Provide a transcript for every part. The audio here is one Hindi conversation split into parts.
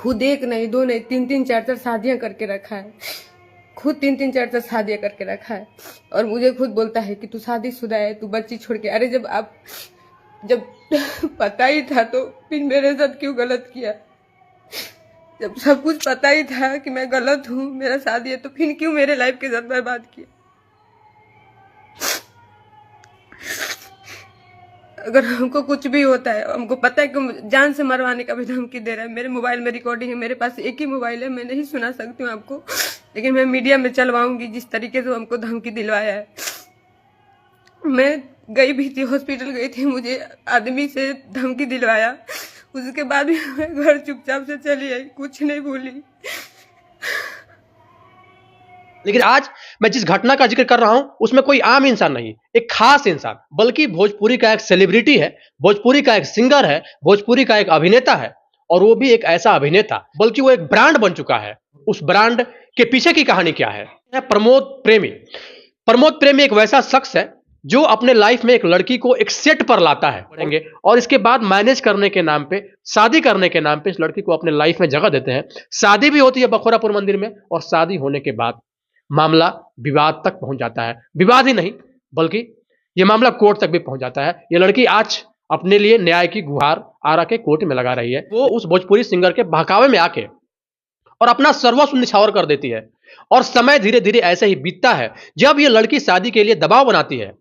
खुद एक नहीं, दो नहीं, तीन तीन चार चार शादियां करके रखा है। खुद तीन तीन चार चार शादियां करके रखा है और मुझे खुद बोलता है कि तू शादीशुदा है, तू बच्ची छोड़ के। अरे जब पता ही था तो फिर मेरे साथ क्यों गलत किया? जब सब कुछ पता ही था कि मैं गलत हूँ, मेरा शादी है, तो फिर क्यों मेरे लाइफ के साथ बर्बाद किया? अगर हमको कुछ भी होता है, हमको पता है कि जान से मरवाने का भी धमकी दे रहा है। मेरे मोबाइल में रिकॉर्डिंग है, मेरे पास एक ही मोबाइल है, मैं नहीं सुना सकती हूँ आपको, लेकिन मैं मीडिया में चलवाऊंगी जिस तरीके से हमको धमकी दिलवाया है। मैं गई भी थी, हॉस्पिटल गई थी, मुझे आदमी से धमकी दिलवाया, उसके बाद भी मैं घर चुपचाप से चली आई, कुछ नहीं बोली। लेकिन आज मैं जिस घटना का जिक्र कर रहा हूं उसमें कोई आम इंसान नहीं, एक खास इंसान, बल्कि भोजपुरी का एक सेलिब्रिटी है, भोजपुरी का एक सिंगर है, भोजपुरी का एक अभिनेता है, और वो भी एक ऐसा अभिनेता बल्कि वो एक ब्रांड बन चुका है। उस ब्रांड के पीछे की कहानी क्या है? प्रमोद प्रेमी। प्रमोद प्रेमी एक वैसा शख्स है जो अपने लाइफ में एक लड़की को एक सेट पर लाता है और इसके बाद मैनेज करने के नाम पे, शादी करने के नाम पे इस लड़की को अपने लाइफ में जगह देते हैं। शादी भी होती है बखोरापुर मंदिर में, और शादी होने के बाद मामला विवाद तक पहुंच जाता है। विवाद ही नहीं बल्कि यह मामला कोर्ट तक भी पहुंच जाता है। यह लड़की आज अपने लिए न्याय की गुहार आरा के कोर्ट में लगा रही है। वो उस भोजपुरी सिंगर के बहकावे में आके और अपना सर्वस्व निछावर कर देती है, और समय धीरे धीरे ऐसे ही बीतता है। जब यह लड़की शादी के लिए दबाव बनाती है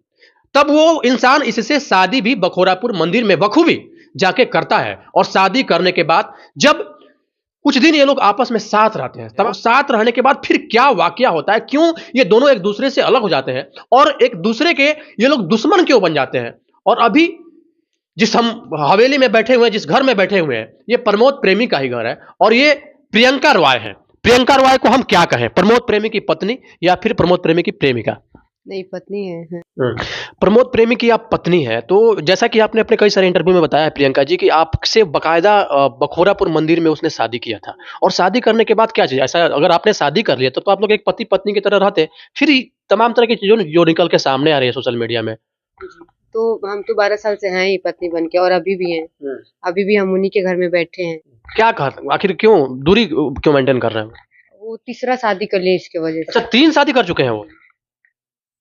तब वो इंसान इससे शादी भी बखोरापुर मंदिर में बखूबी जाके करता है, और शादी करने के बाद जब कुछ दिन ये लोग आपस में साथ रहते हैं, तब साथ रहने के बाद फिर क्या वाकया होता है, क्यों ये दोनों एक दूसरे से अलग हो जाते हैं और एक दूसरे के ये लोग दुश्मन क्यों बन जाते हैं। और अभी जिस हम हवेली में बैठे हुए हैं, जिस घर में बैठे हुए हैं, ये प्रमोद प्रेमी का ही घर है, और ये प्रियंका रॉय है। प्रियंका रॉय को हम क्या कहें, प्रमोद प्रेमी की पत्नी या फिर प्रमोद प्रेमी की प्रेमिका? नहीं, पत्नी है। प्रमोद प्रेमी की आप पत्नी है, तो जैसा कि आपने अपने कई सारे इंटरव्यू में बताया प्रियंका जी कि आपसे बकायदा बखोरापुर मंदिर में उसने शादी किया था, और शादी करने के बाद क्या चीज ऐसा, अगर आपने शादी कर लिया तो आप लोग एक पति पत्नी की तरह रहते, फिर तमाम तरह की चीजों जो निकल के सामने आ रही है सोशल मीडिया में। तो हम तो 12 साल से हैं ही पत्नी बन के, और अभी भी हैं। अभी भी हम उन्हीं के घर में बैठे हैं। क्या कहा, आखिर क्यों दूरी क्यों मेंटेन कर रहे हैं? वो तीसरा शादी कर लिया इसके वजह से। अच्छा, 3 शादी कर चुके हैं वो?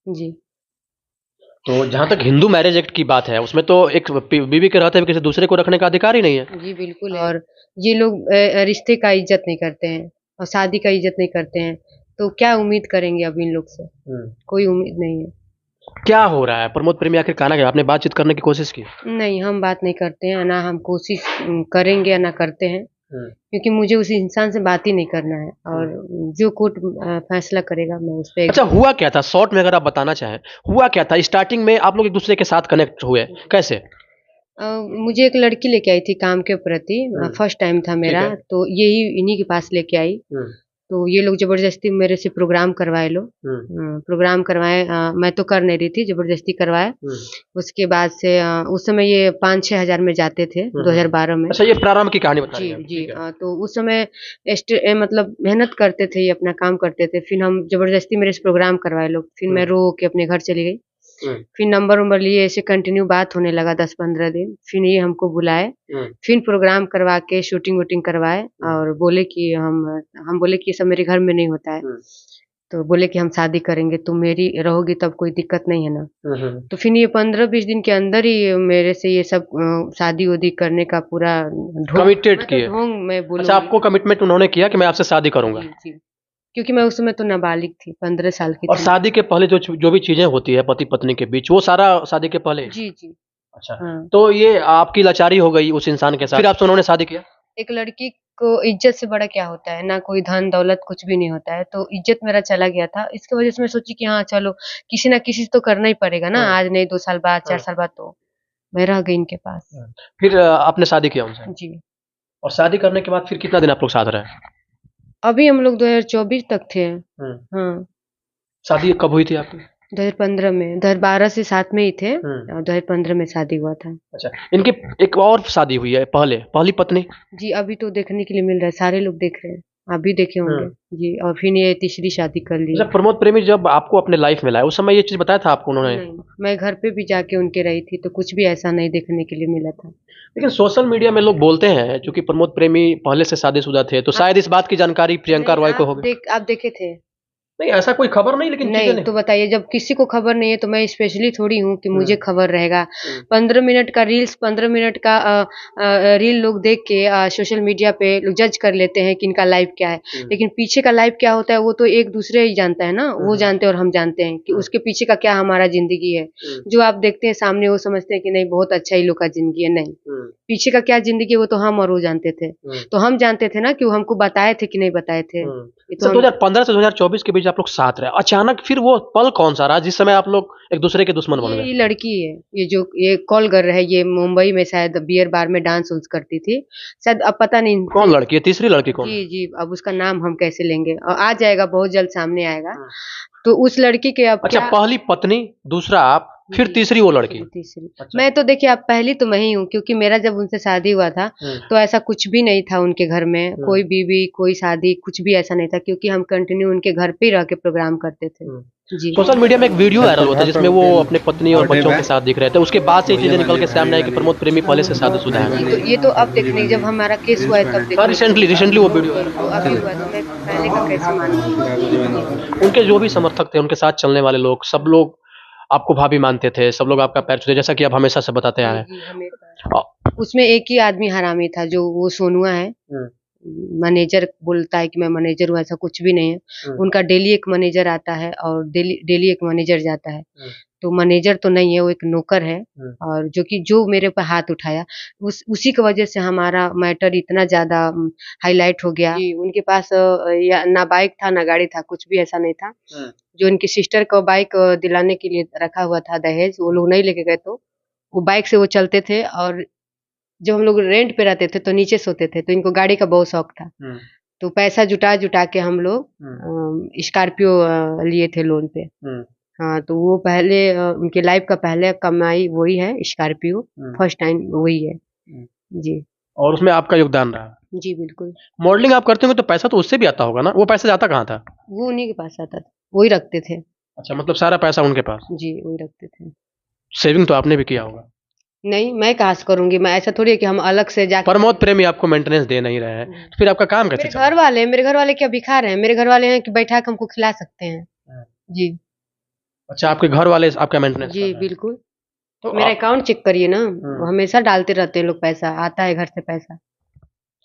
जी। तो जहां तक हिंदू मैरिज एक्ट की बात है उसमें तो एक बीवी के रहते हुए किसी दूसरे को रखने का अधिकार ही नहीं है। जी बिल्कुल है। और ये लोग रिश्ते का इज्जत नहीं करते हैं और शादी का इज्जत नहीं करते हैं, तो क्या उम्मीद करेंगे अब इन लोग से? कोई उम्मीद नहीं है। क्या हो रहा है? प्रमोद प्रेमी आखिर कहना क्या, आपने बातचीत करने की कोशिश की? नहीं, हम बात नहीं करते हैं, ना हम कोशिश करेंगे या ना करते हैं, क्योंकि मुझे उस इंसान से बात ही नहीं करना है, और जो कोर्ट फैसला करेगा मैं उस पर। अच्छा, हुआ क्या था शॉर्ट में अगर आप बताना चाहें, हुआ क्या था? स्टार्टिंग में आप लोग एक दूसरे के साथ कनेक्ट हुए कैसे? मुझे एक लड़की लेके आई थी काम के प्रति, फर्स्ट टाइम था मेरा, तो यही इन्हीं के पास लेके आई। तो ये लोग जबरदस्ती मेरे से प्रोग्राम करवाए, प्रोग्राम करवाए, मैं तो कर नहीं रही थी, जबरदस्ती करवाए। उसके बाद से उस समय ये 5-6 हजार में जाते थे 2012 में। अच्छा, ये प्रारंभ की कहानी बता रही जी हैं। जी। तो उस समय मतलब मेहनत करते थे, ये अपना काम करते थे, फिर हम जबरदस्ती मेरे से प्रोग्राम करवाए लोग, फिर मैं रो के अपने घर चली गई। फिर नंबर लिए, ऐसे कंटिन्यू बात होने लगा 10-15 दिन। फिर ये हमको बुलाए, फिर प्रोग्राम करवा के शूटिंग वूटिंग करवाए, और बोले कि हम बोले कि ये सब मेरे घर में नहीं होता है, तो बोले कि हम शादी करेंगे, तुम मेरी रहोगी तब, कोई दिक्कत नहीं है ना। तो फिर ये 15-20 दिन के अंदर ही मेरे से ये सब शादी उदी करने का पूरा कमिटेड किए। मैं बोलूं। अच्छा, आपको कमिटमेंट उन्होंने किया कि मैं आपसे शादी करूंगा? जी, क्योंकि मैं उस समय तो नाबालिग थी, 15 साल की और थी। शादी के पहले जो भी चीजें होती है पति पत्नी के बीच, वो सारा शादी के पहले? जी जी। अच्छा। हाँ। तो ये आपकी लाचारी हो गई उस इंसान के साथ, फिर आपसे उन्होंने शादी किया? एक लड़की को इज्जत से बड़ा क्या होता है, ना कोई धन दौलत कुछ भी नहीं होता है, तो इज्जत मेरा चला गया था। इसकी वजह से मैं सोची कि हाँ चलो, किसी ना किसी से तो करना ही पड़ेगा ना, आज नहीं 2 साल बाद 4 साल बाद, तो मैं रह गई इनके पास। फिर आपने शादी किया उनसे? जी। और शादी करने के बाद फिर कितना दिन आप लोग साथ रहे? अभी हम लोग 2024 तक थे। हाँ। शादी कब हुई थी आपकी? 2015 में, 2012 से साथ में ही थे, और 2015 में शादी हुआ था। अच्छा, इनकी एक और शादी हुई है पहले, पहली पत्नी? जी, अभी तो देखने के लिए मिल रहा है, सारे लोग देख रहे हैं। आप भी देखे होंगे जी। और फिर ये तीसरी शादी कर ली। जब प्रमोद प्रेमी जब आपको अपने लाइफ में लाया उस समय ये चीज बताया था आपको उन्होंने? नहीं, मैं घर पे भी जाके उनके रही थी तो कुछ भी ऐसा नहीं देखने के लिए मिला था। लेकिन सोशल मीडिया में लोग बोलते हैं क्योंकि प्रमोद प्रेमी पहले से शादीशुदा थे तो शायद इस बात की जानकारी प्रियंका नहीं, रॉय को होगी। आप देखे थे? नहीं ऐसा कोई खबर नहीं, लेकिन चीजें नहीं तो बताइए, जब किसी को खबर नहीं है तो मैं स्पेशली थोड़ी हूँ कि मुझे खबर रहेगा। हम्म। 15 मिनट का रील्स, 15 मिनट का रील लोग देख के सोशल मीडिया पे लोग जज कर लेते हैं कि इनका लाइफ क्या है। लेकिन पीछे का लाइफ क्या होता है वो तो एक दूसरे ही जानता है ना। वो जानते हैं और हम जानते हैं कि उसके पीछे का क्या हमारा जिंदगी है। जो आप देखते हैं सामने वो समझते हैं कि नहीं बहुत अच्छा ही लोग का जिंदगी है। नहीं, पीछे का क्या जिंदगी है वो तो हम और वो जानते थे। तो हम जानते थे ना कि वो हमको बताए थे कि नहीं बताए थे। ये तो 2015 से 2024 के बीच आप लोग साथ रहे, अचानक फिर वो पल कौन सा रहा जिस समय आप लोग एक दूसरे के दुश्मन बन ये गए? लड़की है, ये कॉल कर रहा है, ये मुंबई में शायद बियर बार में डांस उन्स करती थी शायद, अब पता नहीं। कौन लड़की है? तीसरी लड़की कौन है? जी जी, अब उसका नाम हम कैसे लेंगे, और आ जाएगा बहुत जल्द सामने आएगा। तो उस लड़की के अब अच्छा, क्या। पहली पत्नी, दूसरा आप, फिर जी, तीसरी वो लड़की। तीसरी। अच्छा। मैं तो देखिए अब पहली तो मैं ही हूँ, क्योंकि मेरा जब उनसे शादी हुआ था तो ऐसा कुछ भी नहीं था उनके घर में, कोई बीवी कोई शादी कुछ भी ऐसा नहीं था, क्योंकि हम कंटिन्यू उनके घर पे ही रह के प्रोग्राम करते थे। जी। सोशल मीडिया में एक वीडियो वायरल हुआ था जिसमें वो अपने पत्नी और बच्चों के साथ दिख रहे थे, उसके बाद से ये चीजें निकल के सामने आई कि प्रमोद प्रेमी पहले से शादीशुदा है। तो ये तो अब देखने, जब हमारा केस हुआ है तब देखने। रिसेंटली वो वीडियो तो अभी हुआ तो मैं पहले का कैसे मानूं। उनके जो भी समर्थक थे, उनके साथ चलने वाले लोग, सब लोग आपको भाभी मानते थे, सब लोग आपका पैर छूते, जैसा कि आप हमेशा से बताते आए जी, हैं। हमेशा। उसमें एक ही आदमी हरामी था, जो वो सोनुआ है। मैनेजर बोलता है कि मैं मैनेजर हूँ, ऐसा कुछ भी नहीं है। उनका डेली एक मैनेजर आता है और डेली एक मैनेजर जाता है। तो मैनेजर तो नहीं है, वो एक नौकर है। और जो मेरे पर हाथ उठाया, उसी की वजह से हमारा मैटर इतना ज्यादा हाईलाइट हो गया कि उनके पास या ना बाइक था ना गाड़ी था, कुछ भी ऐसा नहीं था। जो उनकी सिस्टर को बाइक दिलाने के लिए रखा हुआ था दहेज, वो लोग नहीं लेके गए, तो वो बाइक से वो चलते थे। और जब हम लोग रेंट पे रहते थे तो नीचे सोते थे, तो इनको गाड़ी का बहुत शौक था। तो पैसा जुटा जुटा के हम लोग स्कॉर्पियो लिए थे लोन पे। हाँ, तो वो पहले उनके लाइफ का पहले कमाई वही है, स्कॉर्पियो फर्स्ट टाइम वही है। जी। और उसमें आपका योगदान रहा? जी बिल्कुल। मॉडलिंग आप करते होंगे तो पैसा तो उससे भी आता होगा ना? वो पैसा जाता कहाँ था? वो उन्हीं के पास आता था, वही रखते थे। अच्छा, मतलब सारा पैसा उनके पास? जी, वही रखते थे। सेविंग तो आपने भी किया होगा? नहीं, मैं कहाँ से करूंगी, मैं ऐसा थोड़ी है कि हम अलग से जाकर। प्रमोद प्रेमी आपको मेंटेनेंस दे नहीं रहे हैं, तो फिर आपका काम कैसे चला? मेरे घर वाले क्या भिखार हैं? मेरे घर वाले हैं कि बैठा के हमको खिला सकते हैं। जी। अच्छा, आपके घर वाले आपका मेंटेनेंस कर जी रहे हैं? बिल्कुल। तो मेरा अकाउंट चेक करिए ना, वो हमेशा डालते रहते हैं लोग पैसा, आता है घर से पैसा।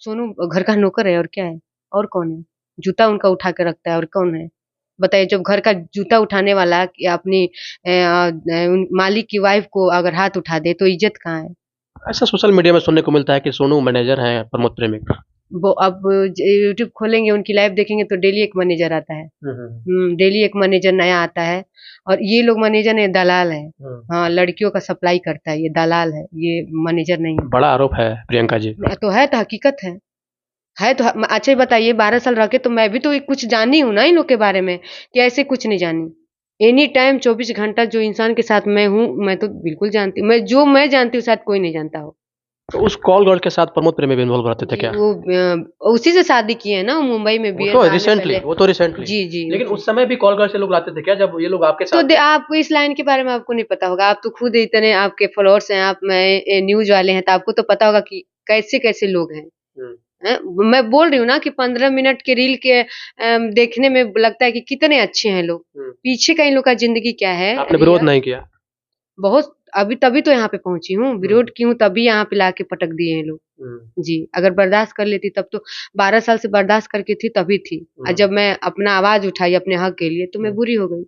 सोनू घर का नौकर है और क्या है, और कौन है? जूता उनका उठा के रखता है, और कौन है? बताइए, जब घर का जूता उठाने वाला या अपनी मालिक की वाइफ को अगर हाथ उठा दे तो इज्जत कहाँ है? ऐसा सोशल मीडिया में सुनने को मिलता है कि सोनू मैनेजर हैं प्रमोद प्रेमी का। वो अब यूट्यूब खोलेंगे, उनकी लाइव देखेंगे तो डेली एक मैनेजर आता है। डेली एक मैनेजर नया आता है। और ये लोग मैनेजर नहीं, दलाल है। हाँ, लड़कियों का सप्लाई करता है, ये दलाल है, ये मैनेजर नहीं है। बड़ा आरोप है प्रियंका जी। तो है, तो हकीकत है तो अच्छा ही बताइए, 12 साल रह के तो मैं भी तो कुछ जानी हूँ ना इन लोग के बारे में, कि ऐसे कुछ नहीं जानी। एनी टाइम 24 घंटा जो इंसान के साथ मैं हूँ, मैं तो बिल्कुल जानती हूँ। मैं जानती हूँ शायद कोई नहीं जानता हो। तो उस कॉल गर्ल के साथ प्रमोद प्रेमी भी इन्वॉल्व रहते थे क्या? वो उसी से शादी की है ना, मुंबई में भी। वो तो रिसेंटली। जी जी। लेकिन उस समय भी कॉल गर्ल से लोग लाते थे क्या, जब ये लोग आपके तो साथ? आपको इस लाइन के बारे में आपको नहीं पता होगा, आप तो खुद इतने आपके फॉलोअर्स हैं, आप न्यूज वाले हैं, तो आपको तो पता होगा कि कैसे कैसे लोग हैं। मैं बोल रही हूँ ना कि 15 मिनट के रील के देखने में लगता है कि कितने अच्छे हैं लोग, पीछे का इन लोग का जिंदगी क्या है। आपने विरोध नहीं किया? बहुत, अभी तभी तो यहाँ पे पहुंची हूँ, विरोध की हूँ तभी यहाँ पे लाके पटक दिए हैं लोग। जी, अगर बर्दाश्त कर लेती तब तो 12 साल से बर्दाश्त करके थी तभी थी। और जब मैं अपना आवाज उठाई अपने हक के लिए तो मैं बुरी हो गई।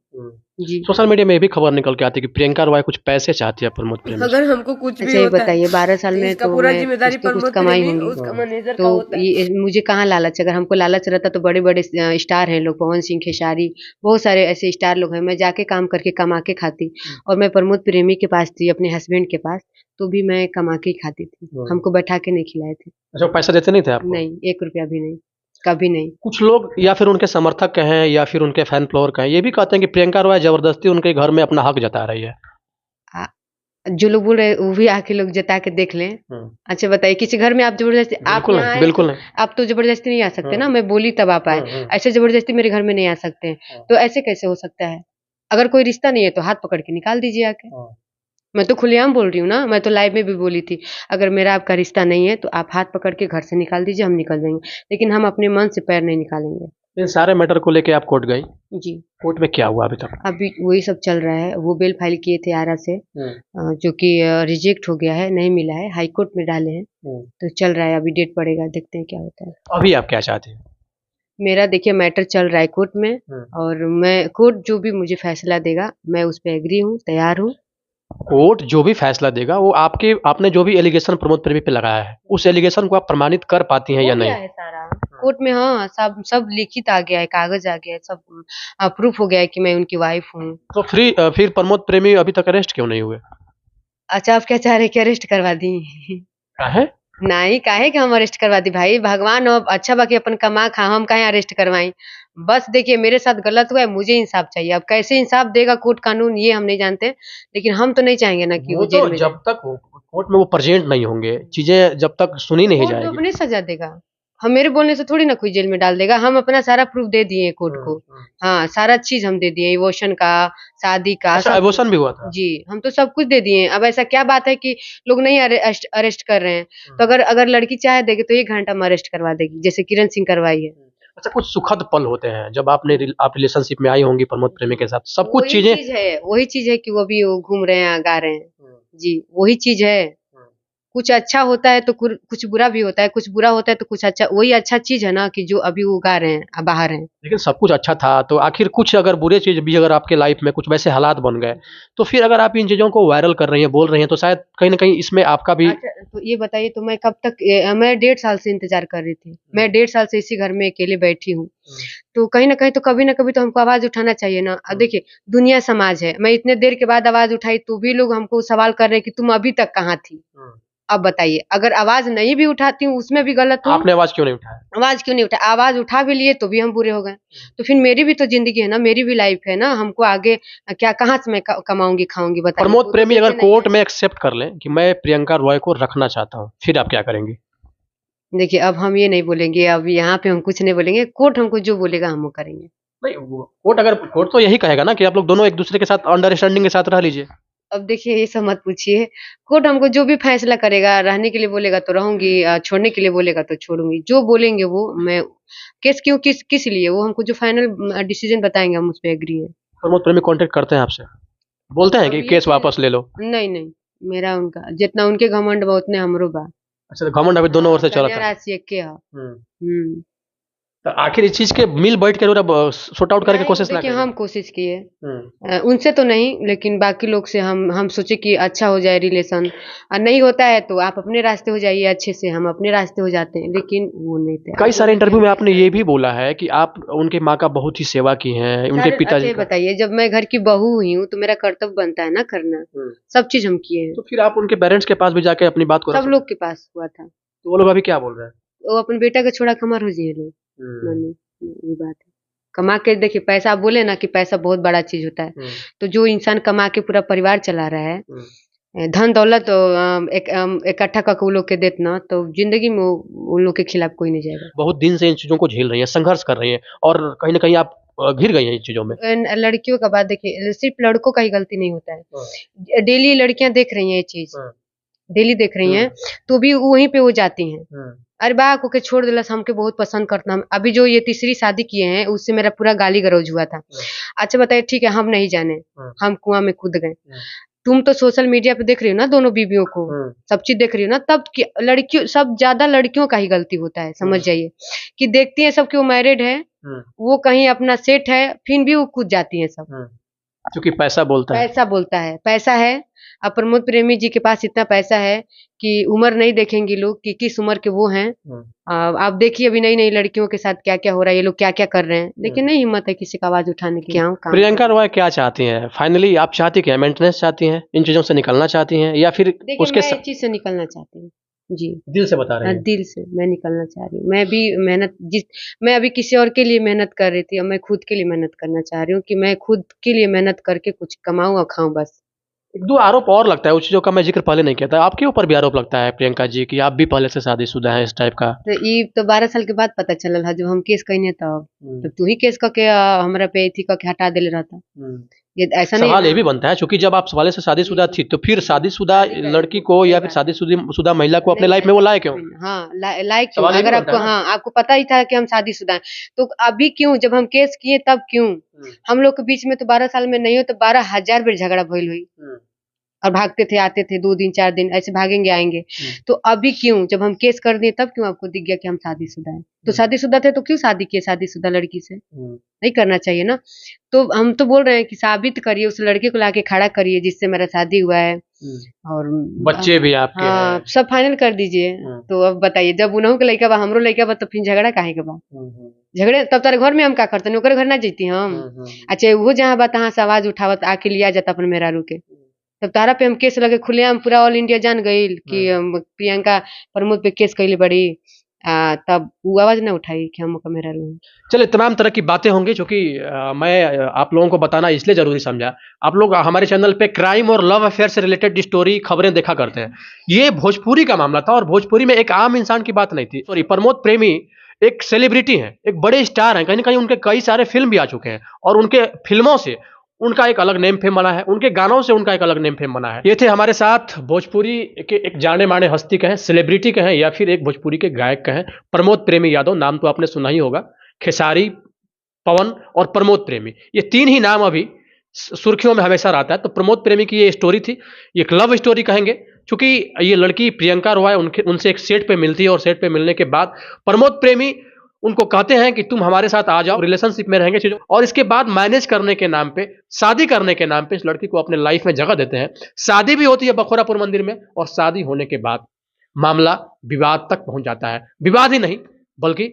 जी। सोशल मीडिया में ये भी खबर निकल के आती है कि प्रियंका रॉय कुछ पैसे चाहती है प्रमोद प्रेमी से। अगर हमको कुछ भी अच्छा ये होता है बताइए, 12 साल तो में इसका तो पूरा मैं जिम्मेदारी कुछ तो कुछ प्रमोद कमाई प्रेमी होंगी। उसका मैनेजर का तो होता है। मुझे कहाँ लालच, अगर हमको लालच रहता तो बड़े बड़े स्टार हैं लोग, पवन सिंह, खेसारी, बहुत सारे ऐसे स्टार लोग हैं, मैं जाके काम करके कमा के खाती। और मैं प्रमोद प्रेमी के पास थी, अपने हस्बैंड के पास, तो भी मैं कमा के ही खाती थी, हमको बैठा के नहीं खिलाए थे। अच्छा, वो पैसा देते नहीं थे आपको? नहीं, 1 रुपया भी नहीं, कभी नहीं। कुछ लोग या फिर उनके समर्थक हैं या फिर उनके फैन फॉलोअर हैं, ये भी कहते हैं कि प्रियंका रॉय जबरदस्ती उनके घर में अपना हक जता रही है। जो लोग बोल रहे हैं वो भी आके लोग जता के देख लें। अच्छा बताइए, किसी घर में आप जबरदस्ती आप बिल्कुल यहाँ नहीं, आए बिल्कुल तो नहीं। आप तो जबरदस्ती नहीं आ सकते ना, मैं बोली तब आप आए। हुँ। ऐसे जबरदस्ती मेरे घर में नहीं आ सकते हैं। तो ऐसे कैसे हो सकता है? अगर कोई रिश्ता नहीं है तो हाथ पकड़ के निकाल दीजिए आके। मैं तो खुलेआम बोल रही हूँ ना, मैं तो लाइव में भी बोली थी, अगर मेरा आपका रिश्ता नहीं है तो आप हाथ पकड़ के घर से निकाल दीजिए, हम निकल जाएँगे। लेकिन हम अपने मन से पैर नहीं निकालेंगे। इन सारे मैटर को लेके आप कोर्ट गई? जी। कोर्ट में क्या हुआ अभी तक? अभी वही सब चल रहा है। वो बेल फाइल किए थे आरा से, जो कि रिजेक्ट हो गया है, नहीं मिला है, हाई कोर्ट में डाले हैं। तो चल रहा है, अभी डेट पड़ेगा, देखते हैं क्या होता है। अभी आप क्या चाहते हैं? मेरा देखिए मैटर चल रहा है कोर्ट में, और मैं कोर्ट जो भी मुझे फैसला देगा मैं उस पे एग्री हूँ, तैयार हूँ। कोर्ट जो भी फैसला देगा वो आपने जो भी एलिगेशन प्रमोद प्रेमी पे लगाया है, उस एलिगेशन को आप प्रमाणित कर पाती हैं हो या गया नहीं? है सारा कोर्ट में, हाँ, सब सब लिखित आ गया है, कागज आ गया है, सब प्रूफ हो गया है कि मैं उनकी वाइफ हूँ। तो फिर प्रमोद प्रेमी अभी तक अरेस्ट क्यों नहीं हुए? अच्छा, आप क्या चाह रहे हैं कि अरेस्ट करवा दी? काहे? नहीं, काहे कि हम अरेस्ट करवा दी भाई, भगवान हो अच्छा बाकी अपन कमा खा, हम काहे अरेस्ट करवाएं। बस देखिए मेरे साथ गलत हुआ है, मुझे इंसाफ चाहिए। अब कैसे इंसाफ देगा कोर्ट कानून ये हम नहीं जानते, लेकिन हम तो नहीं चाहेंगे ना कि वो वो तो जेल में जाए। जब तक कोर्ट में वो प्रेजेंट नहीं होंगे, चीजें जब तक सुनी नहीं कोर्ट तो जाएगी। अपनी सजा देगा। हम मेरे बोलने से थोड़ी ना कोई जेल में डाल देगा। हम अपना सारा प्रूफ दे दिए कोर्ट को। हाँ, सारा चीज हम दे दिए, इमोशन का, शादी का, अच्छा, सब कुछ। एबॉर्शन भी हुआ था? जी, हम तो सब कुछ दे दिए। अब ऐसा क्या बात है कि लोग नहीं अरेस्ट कर रहे हैं। तो अगर अगर लड़की चाहे देगी तो 1 घंटा में अरेस्ट करवा देगी, जैसे किरण सिंह करवाई है। अच्छा, कुछ सुखद पल होते हैं जब आप रिलेशनशिप में आई होंगी प्रमोद प्रेमी के साथ, सब कुछ वही चीजें। चीज है, वही चीज है कि वो भी वो घूम रहे हैं, गा रहे हैं। जी, वही चीज है। कुछ अच्छा होता है तो कुछ बुरा भी होता है, कुछ बुरा होता है तो कुछ अच्छा, वही अच्छा चीज है ना कि जो अभी वो गा रहे हैं, बाहर हैं। लेकिन सब कुछ अच्छा था, तो आखिर कुछ अगर बुरे चीज भी अगर आपके लाइफ में कुछ वैसे हालात बन गए, तो फिर अगर आप इन चीजों को वायरल कर रही हैं, बोल रही हैं, तो शायद कहीं ना कहीं इसमें आपका भी। अच्छा, तो ये बताइए, तो मैं कब तक मैं 1.5 साल से इंतजार कर रही थी। मैं 1.5 साल से इसी घर में अकेले बैठी हूँ। तो कहीं न कहीं तो कभी न कभी तो हमको आवाज़ उठाना चाहिए ना। अब देखिए, दुनिया समाज है, मैं इतने देर के बाद आवाज़ उठाई तो भी लोग हमको सवाल कर रहे हैं कि तुम अभी तक कहाँ थी? अब बताइए, अगर आवाज़ नहीं भी उठाती हूँ उसमें भी गलत हूँ। आपने आवाज क्यों नहीं उठाया? आवाज़ क्यों नहीं उठाई? आवाज़ उठा भी लिए तो भी हम बुरे हो गए। तो फिर मेरी भी तो ज़िंदगी है ना, मेरी भी लाइफ़ है ना, हमको आगे क्या कहाँ से मैं क कमाऊँगी, खाऊँगी बताइए? प्रमोद वो तो प्रेमी अगर देते नहीं कोर्ट हैं। में एक्सेप्ट कर लें कि मैं प्रियंका रॉय को रखना चाहता हूँ, फिर आप क्या करेंगी? देखिए, अब हम ये नहीं बोलेंगे, अब यहाँ पे हम कुछ नहीं बोलेंगे, कोर्ट हमको जो बोलेगा हम वो करेंगे। नहीं, कोर्ट तो यही कहेगा ना कि आप लोग दोनों एक दूसरे के साथ अंडरस्टैंडिंग के साथ रह लीजिए। अब देखिए ये सब मत पूछिए, कोर्ट हमको जो भी फैसला करेगा, रहने के लिए बोलेगा तो रहूँगी, छोड़ने के लिए बोलेगा तो छोड़ूँगी। जो बोलेंगे वो मैं केस क्यों किस लिए वो हमको जो फाइनल डिसीज़न बताएँगे हम उस पे एग्री हैं। प्रमोद प्रेमी कांटेक्ट करते हैं आपसे? बोलते हैं अब कि ये केस चीज़ वापस ले लो? नहीं, नहीं, मेरा उनका जितना उनके घमंड बा उतने हमरो बा। अच्छा, तो घमंड अभी दोनों ओर से चलत कन्या है। राशि एके ह। हुँ। तो आखिर इस चीज के मिल बैठ के अब सॉर्ट आउट करने की नहीं, कोशिश ना देखिए करें? हम कोशिश किए। उनसे तो नहीं, लेकिन बाकी लोग से हम सोचे कि अच्छा हो जाए रिलेशन। नहीं होता है तो आप अपने रास्ते हो जाइए अच्छे से, हम अपने रास्ते हो जाते हैं, लेकिन वो नहीं थे। कई सारे बोले कि इंटरव्यू हम में केस आपने ये भी करेंगे। बोला है कि आप उनके माँ का बहुत ही सेवा की हैं, उनके सारे अच्छा पिताजी ये का। बताइए, जब मैं घर की बहू हुई हूँ तो मेरा कर्तव्य बनता है ना करना। सब चीज़ हम किए हैं। तो फिर आप उनके पेरेंट्स के पास भी जाके अपनी बात को रख सब सकते लोग हैं। के पास हुआ था। तो वो लोग अभी क्या बोल रहे हैं? वो अपन बेटा का छोड़ा कमर हो जिए लोग। मानिए, ये बात है। कमा के देखिए, पैसा आप बोले ना कि पैसा बहुत बड़ा चीज़ होता है। तो जो इंसान कमा के पूरा परिवार चला रहा है, धन दौलत इकट्ठा करके वो लोग के देत ना, तो ज़िंदगी में वो उन लोग के खिलाफ कोई नहीं जाएगा। बहुत दिन से इन चीजों को झेल रही हैं, संघर्ष कर रही हैं, और कहीं ना कहीं आप घिर गई हैं इन चीजों में। लड़कियों का बात देखिए, सिर्फ लड़कों का ही गलती नहीं होता है। डेली लड़कियां देख रही हैं ये चीज, डेली देख रही हैं, तो भी वहीं पे वो जाती हैं। अरे बा को के छोड़ दिलस, हमके बहुत पसंद करता। हम अभी जो ये तीसरी शादी किए हैं उससे मेरा पूरा गाली गलौज हुआ था। अच्छा बताइए, ठीक है हम नहीं जाने, हम कुआं में कूद गए। तुम तो सोशल मीडिया पे देख रही हो ना दोनों बीवियों को, सब चीज देख रही हो ना, तब लड़कियों सब ज्यादा लड़कियों का ही गलती होता है, समझ जाइए कि देखती हैं सब कि वो मैरिड है, वो कहीं अपना सेट है, फिर भी वो कूद जाती हैं सब। क्योंकि पैसा बोलता है। पैसा बोलता है, पैसा है। अब प्रमोद प्रेमी जी के पास इतना पैसा है कि उम्र नहीं देखेंगे लोग कि किस उम्र के वो हैं। आप देखिए अभी नई नई लड़कियों के साथ क्या क्या हो रहा है, ये लोग क्या क्या कर रहे हैं, लेकिन नहीं हिम्मत है किसी का आवाज उठाने की। क्या प्रियंका रॉय क्या चाहती हैं फाइनली? आप चाहती क्या? मेंटेनेंस चाहती हैं, इन चीजों से निकलना चाहती हैं, या फिर उसके मैं इस चीज से निकलना चाहती हूँ। जी, दिल से बता रहे हैं? दिल से मैं निकलना चाह रही हूँ। मैं भी मैं अभी किसी और के लिए मेहनत कर रही थी, अब मैं खुद के लिए मेहनत करना चाह रही हूँ कि मैं खुद के लिए मेहनत करके कुछ कमाऊँ और खाऊँ बस। एक दो आरोप और लगता है, उस चीज़ों का मैं जिक्र पहले नहीं किया था। आपके ऊपर भी आरोप लगता है प्रियंका जी कि आप भी पहले से शादीशुदा हैं, इस टाइप का। तो ई तो 12 साल के बाद पता चलल है जब हम केस कइने तब। तो तू ही केस करके हमरा पे एथी करके हटा देले रहता। ये ऐसा नहीं है सवाल ये ना। भी बनता है, चूंकि जब आप पहले से शादीशुदा थी तो फिर शादीशुदा लड़की को या फिर शादीशुदा महिला को अपने लाइफ में वो लाए क्यों? हाँ, लाइक क्यों? सवाल ये भी अगर बनता आपको है ना। हाँ, आपको पता ही था कि हम शादीशुदा हैं, तो अभी क्यों? जब हम केस किए तब क्यों? हम लोग के बीच में तो 12 साल में नहीं हो तो 12,000 बेर झगड़ा भइल हुई। और भागते थे, आते थे, 2 दिन 4 दिन ऐसे भागेंगे आएंगे। तो अभी क्यों? जब हम केस कर दिए तब क्यों आपको दिख गया कि हम शादीशुदा हैं? तो शादीशुदा थे तो क्यों शादी किए शादीशुदा लड़की से? नहीं करना चाहिए ना। तो हम तो बोल रहे हैं कि साबित करिए, उस लड़के को लाके खड़ा करिए जिससे मेरा शादी हुआ है। और बच्चे भी आपके हाँ, हैं। सब फाइनल कर दीजिए। तो अब बताइए, जब उनहु के लइका बा हमरो लइका बा तो फिर झगड़ा काहे के बा? झगड़े तब तारे घर में हम का करते ओकरे घर ना जैती हम। अच्छा वो जहाँ बा तहाँ से आवाज उठावत आके लिया जाता अपन मेहरारू के। तब तारा पे हम केस लगे खुलेआम पूरा ऑल इंडिया जान गईल कि प्रियंका प्रमोद पे केस कइले बड़ी। तब वो आवाज ना उठाई कि हम ओकर मेहरारू हैं। चलिए, तमाम तरह की बातें होंगी, चूंकि मैं आप लोगों को बताना इसलिए ज़रूरी समझा। आप लोग हमारे चैनल पे क्राइम और लव अफेयर से रिलेटेड स्टोरी खबरें देखा करते हैं। ये भोजपुरी का मामला था और भोजपुरी में एक आम इंसान की बात नहीं थी। सॉरी, प्रमोद प्रेमी एक सेलिब्रिटी हैं, एक बड़े स्टार हैं, कहीं न कहीं उनके कई सारे फ़िल्म भी आ चुके हैं और उनके फ़िल्मों से उनका एक अलग नेम फेम बना है, उनके गानों से उनका एक अलग नेम फेम बना है। ये थे हमारे साथ भोजपुरी के एक जाने-माने हस्ती कहें, सेलिब्रिटी कहें या फिर एक भोजपुरी के गायक कहें, प्रमोद प्रेमी यादव। नाम तो आपने सुना ही होगा। खेसारी, पवन और प्रमोद प्रेमी, ये 3 ही नाम अभी सुर्खियों में हमेशा रहता है। तो प्रमोद प्रेमी की ये स्टोरी थी, ये एक लव स्टोरी कहेंगे, क्योंकि ये लड़की प्रियंका रॉय उनसे एक सेट पे मिलती है और सेट पे मिलने के बाद प्रमोद प्रेमी उनको कहते हैं कि तुम हमारे साथ आ जाओ, रिलेशनशिप में रहेंगे चीज़ों, और इसके बाद मैनेज करने के नाम पे, शादी करने के नाम पे इस लड़की को अपने लाइफ में जगह देते हैं। शादी भी होती है बखोरापुर मंदिर में और शादी होने के बाद मामला विवाद तक पहुंच जाता है। विवाद ही नहीं बल्कि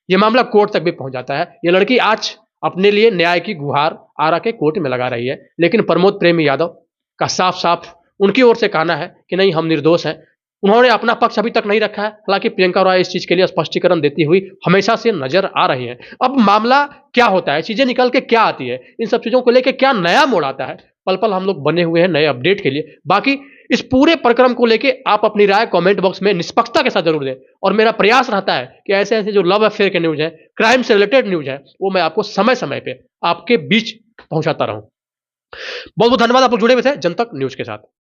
ये मामला कोर्ट तक भी पहुंच जाता है। ये लड़की आज अपने लिए न्याय की गुहार आरा के कोर्ट में लगा रही है, लेकिन प्रमोद प्रेमी यादव का साफ साफ उनकी ओर से कहना है कि नहीं, हम निर्दोष हैं। उन्होंने अपना पक्ष अभी तक नहीं रखा है, हालांकि प्रियंका रॉय इस चीज के लिए स्पष्टीकरण देती हुई हमेशा से नजर आ रही हैं। अब मामला क्या होता है, चीजें निकल के क्या आती है, इन सब चीजों को लेकर क्या नया मोड़ आता है, पल पल हम लोग बने हुए हैं नए अपडेट के लिए। बाकी इस पूरे प्रक्रम को लेके आप अपनी राय कमेंट बॉक्स में निष्पक्षता के साथ जरूर दें, और मेरा प्रयास रहता है कि ऐसे ऐसे जो लव अफेयर के न्यूज है, क्राइम से रिलेटेड न्यूज है, वो मैं आपको समय समय पे आपके बीच पहुंचाता रहूं। बहुत बहुत धन्यवाद, आप लोग जुड़े हुए थे जनतक न्यूज के साथ।